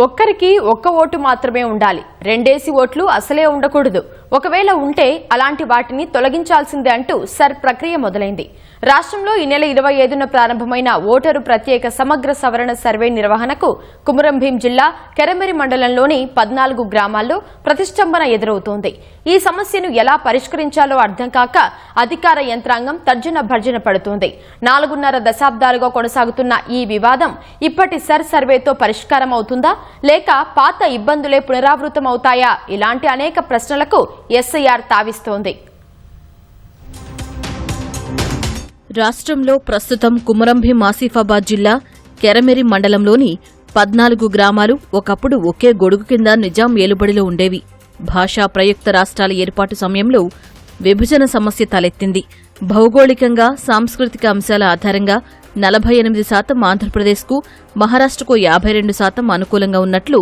ఒక్కరికి ఒక్క ఓటు మాత్రమే ఉండాలి. రెండేసి ఓట్లు అసలే ఉండకూడదు. ఒకవేళ ఉంటే అలాంటి వాటిని తొలగించాల్సిందే అంటూ సర్ ప్రక్రియ మొదలైంది. రాష్ట్రంలో ఈ నెల 25న ప్రారంభమైన ఓటరు ప్రత్యేక సమగ్ర సవరణ సర్వే నిర్వహణకు కుమురంభీం జిల్లా కెరమెరి మండలంలోని 14 గ్రామాల్లో ప్రతిష్టంభన ఎదురవుతోంది. ఈ సమస్యను ఎలా పరిష్కరించాలో అర్థం కాక అధికార యంత్రాంగం తర్జన భర్జన పడుతోంది. 4.5 దశాబ్దాలుగా కొనసాగుతున్న ఈ వివాదం ఇప్పటి సర్వేతో పరిష్కారం అవుతుందా, లేక పాత ఇబ్బందులే పునరావృతమవుతాయా? ఇలాంటి అనేక ప్రశ్నలకు ఎస్ఐఆర్ తావిస్తోంది. రాష్ట్రంలో ప్రస్తుతం కుమురంభీం ఆసిఫాబాద్ జిల్లా కెరమెరి మండలంలోని 14 గ్రామాలు ఒకప్పుడు ఒకే గొడుగు కింద నిజాం ఏలుబడిలో ఉండేవి. భాషా ప్రయుక్త రాష్ట్రాల ఏర్పాటు సమయంలో విభజన సమస్య తలెత్తింది. భౌగోళికంగా సాంస్కృతిక అంశాల ఆధారంగా 48% ఆంధ్రప్రదేశ్కు, మహారాష్ట్రకు 52% అనుకూలంగా ఉన్నట్లు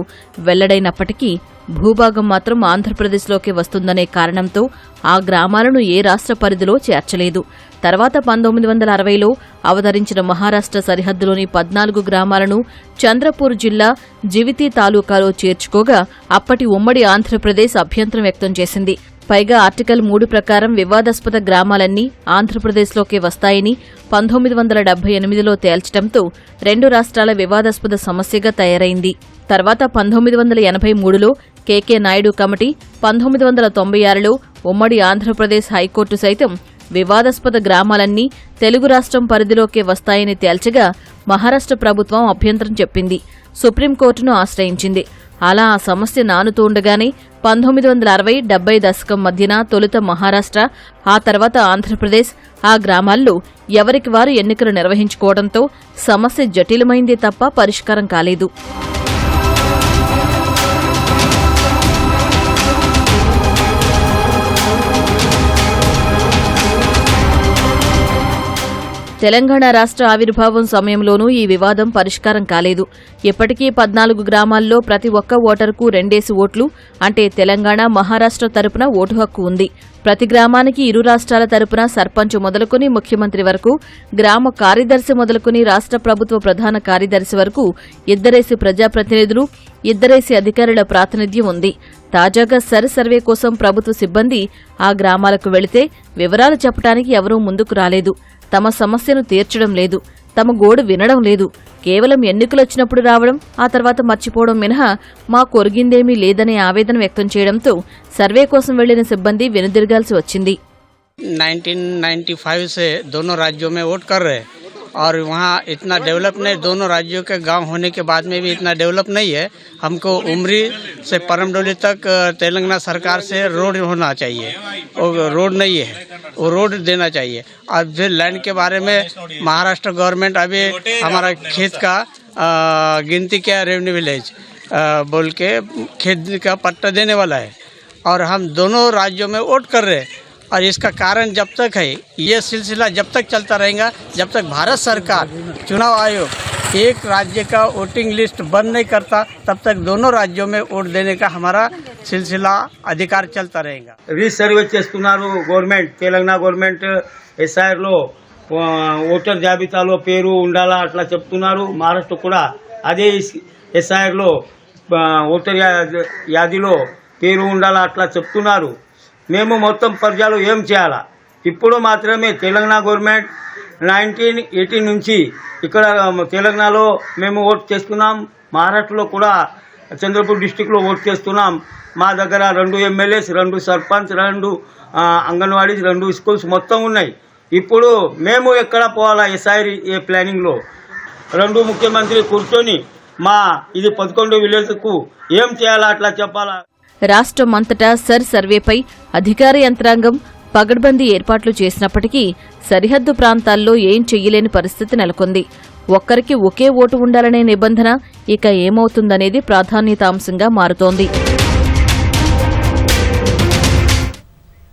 వెల్లడైనప్పటికీ భూభాగం మాత్రం ఆంధ్రప్రదేశ్లోకి వస్తుందనే కారణంతో ఆ గ్రామాలను ఏ రాష్ట్ర పరిధిలో చేర్చలేదు. తర్వాత 1960లో అవతరించిన మహారాష్ట్ర సరిహద్దులోని 14 గ్రామాలను చంద్రపూర్ జిల్లా జివితి తాలూకాలో చేర్చుకోగా అప్పటి ఉమ్మడి ఆంధ్రప్రదేశ్ అభ్యంతరం వ్యక్తం చేసింది. పైగా ఆర్టికల్ 3 ప్రకారం వివాదాస్పద గ్రామాలన్నీ ఆంధ్రప్రదేశ్లోకి వస్తాయని 1978లో తేల్చడంతో రెండు రాష్ట్రాల వివాదాస్పద సమస్యగా తయారైంది. తర్వాత 1983లో కేకే నాయుడు కమిటీ, 1996లో ఉమ్మడి ఆంధ్రప్రదేశ్ హైకోర్టు సైతం వివాదాస్పద గ్రామాలన్నీ తెలుగు రాష్ట్రం పరిధిలోకి వస్తాయని తేల్చగా మహారాష్ట్ర ప్రభుత్వం అభ్యంతరం చెప్పింది. సుప్రీంకోర్టును ఆశ్రయించింది. అలా ఆ సమస్య నానుతూ ఉండగానే 1960-70 దశకం మధ్యన తొలుత మహారాష్ట్ర, ఆ తర్వాత ఆంధ్రప్రదేశ్, ఆ గ్రామాల్లో ఎవరికి వారు ఎన్నికలు నిర్వహించుకోవడంతో సమస్య జటిలమైందే తప్ప పరిష్కారం కాలేదు. తెలంగాణ రాష్ట్ర ఆవిర్భావం సమయంలోనూ ఈ వివాదం పరిష్కారం కాలేదు. ఇప్పటికీ 14 గ్రామాల్లో ప్రతి ఒక్క ఓటరుకు 2 ఓట్లు, అంటే తెలంగాణ, మహారాష్ట్ర తరపున ఓటు హక్కు ఉంది. ప్రతి గ్రామానికి ఇరు రాష్ట్రాల తరపున సర్పంచ్ మొదలుకొని ముఖ్యమంత్రి వరకు, గ్రామ కార్యదర్శి మొదలుకొని రాష్ట్ర ప్రభుత్వ ప్రధాన కార్యదర్శి వరకు 2 ప్రజాప్రతినిధులు, 2 అధికారుల ప్రాతినిధ్యం ఉంది. తాజాగా సర్వే కోసం ప్రభుత్వ సిబ్బంది ఆ గ్రామాలకు వెళితే వివరాలు చెప్పడానికి ఎవరూ ముందుకు రాలేదు. తమ సమస్యను తీర్చడం లేదు, తమ గోడు వినడం లేదు. కేవలం ఎన్నికలొచ్చినప్పుడు రావడం, ఆ తర్వాత మర్చిపోవడం మినహా మా కొరిగిందేమీ లేదనే ఆవేదన వ్యక్తం చేయడంతో సర్వే కోసం వెళ్లిన సిబ్బంది వెనుదిరగాల్సి వచ్చింది. 1995 से दोनों राज्यों में वोट कर रहे हैं और वहाँ इतना डेवलप नहीं, दोनों राज्यों के गांव होने के बाद में भी इतना डेवलप नहीं है. हमको उमरी से परमडोली तक तेलंगाना सरकार से रोड होना चाहिए, और रोड नहीं है, वो रोड देना चाहिए. और फिर लैंड के बारे में महाराष्ट्र गवर्नमेंट अभी हमारा खेत का गिनती क्या रेवेन्यू विलेज बोल के खेत का पट्टा देने वाला है, और हम दोनों राज्यों में वोट कर रहे हैं. और इसका कारण जब तक है, ये सिलसिला जब तक चलता रहेगा, जब तक भारत सरकार चुनाव आयोग एक राज्य का वोटिंग लिस्ट बंद नहीं करता, तब तक दोनों राज्यों में वोट देने का हमारा सिलसिला अधिकार चलता रहेगा. రీసర్వే చేస్తున్నారు గవర్నమెంట్, తెలంగాణ గవర్నమెంట్ ఎస్ఐఆర్ లో ఓటర్ జాబితాలో పేరు ఉండాలా అట్లా చెప్తున్నారు. మహారాష్ట్ర కూడా అదే ఎస్ఐఆర్ లో ఓటర్ యాదిలో పేరు ఉండాలా అట్లా చెప్తున్నారు. మేము మొత్తం ప్రజలు ఏం చేయాలా? ఇప్పుడు మాత్రమే తెలంగాణ గవర్నమెంట్ 1918 నుంచి ఇక్కడ తెలంగాణలో మేము ఓటు చేస్తున్నాం. మహారాష్ట్రలో కూడా చంద్రపూర్ డిస్టిక్లో ఓటు చేస్తున్నాం. మా దగ్గర 2 ఎమ్మెల్యేస్, 2 సర్పంచ్, 2 అంగన్వాడీస్, 2 స్కూల్స్ మొత్తం ఉన్నాయి. ఇప్పుడు మేము ఎక్కడ పోవాలా? ఎస్ఐఆర్ ప్లానింగ్లో 2 ముఖ్యమంత్రి కూర్చొని మా ఇది 11 విలేజ్కు ఏం చేయాలా అట్లా చెప్పాలా? రాష్ట్రమంతటా సర్వేపై అధికార యంత్రాంగం పగడ్బందీ ఏర్పాట్లు చేసినప్పటికీ సరిహద్దు ప్రాంతాల్లో ఏం చెయ్యలేని పరిస్థితి నెలకొంది. ఒక్కరికి ఒకే ఓటు ఉండాలనే నిబంధన ఇక ఏమవుతుందనేది ప్రాధాన్యతాంశంగా మారుతోంది.